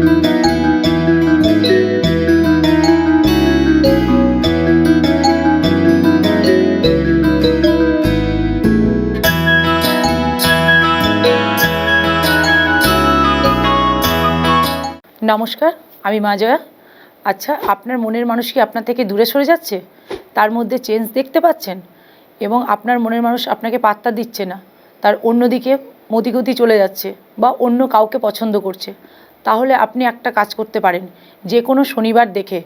নমস্কার, আমি মা জয়া। আচ্ছা, আপনার মনের মানুষ কি আপনার থেকে দূরে সরে যাচ্ছে? তার মধ্যে চেঞ্জ দেখতে পাচ্ছেন এবং আপনার মনের মানুষ আপনাকে পাত্তা দিচ্ছে না, তার অন্যদিকে মতিগতি চলে যাচ্ছে বা অন্য কাউকে পছন্দ করছে। তাহলে আপনি একটা কাজ করতে পারেন। যে কোনো শনিবার দেখে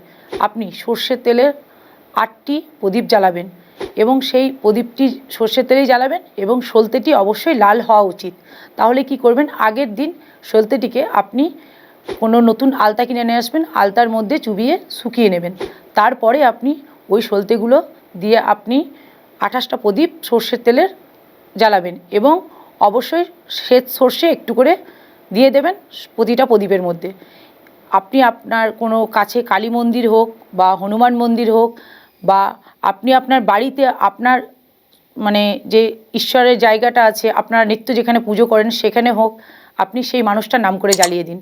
আপনি সর্ষের তেলের 8টি প্রদীপ জ্বালাবেন এবং সেই প্রদীপটি সর্ষের তেলেই জ্বালাবেন এবং সলতেটি অবশ্যই লাল হওয়া উচিত। তাহলে কি করবেন, আগের দিন সলতেটিকে আপনি কোনো নতুন আলতা কিনে নিয়ে আসবেন, আলতার মধ্যে চুবিয়ে শুকিয়ে নেবেন। তারপরে আপনি ওই সলতেগুলো দিয়ে আপনি 28টা প্রদীপ সর্ষের তেলের জ্বালাবেন এবং অবশ্যই শ্বেত সর্ষে একটু করে দিয়ে দেবেন প্রতিটা প্রদীপের মধ্যে। আপনি আপনার কোনো কাছে কালী মন্দির হোক বা হনুমান মন্দির হোক বা আপনি আপনার বাড়িতে আপনার মানে যে ঈশ্বরের জায়গাটা আছে, আপনারা নিত্য যেখানে পুজো করেন সেখানে হোক, আপনি সেই মানুষটার নাম করে জ্বালিয়ে দিন।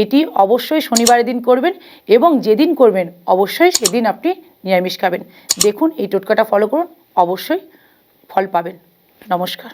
এটি অবশ্যই শনিবারের দিন করবেন এবং যেদিন করবেন অবশ্যই সেদিন আপনি নিরামিষ খাবেন। দেখুন, এই টোটকাটা ফলো করুন, অবশ্যই ফল পাবেন। নমস্কার।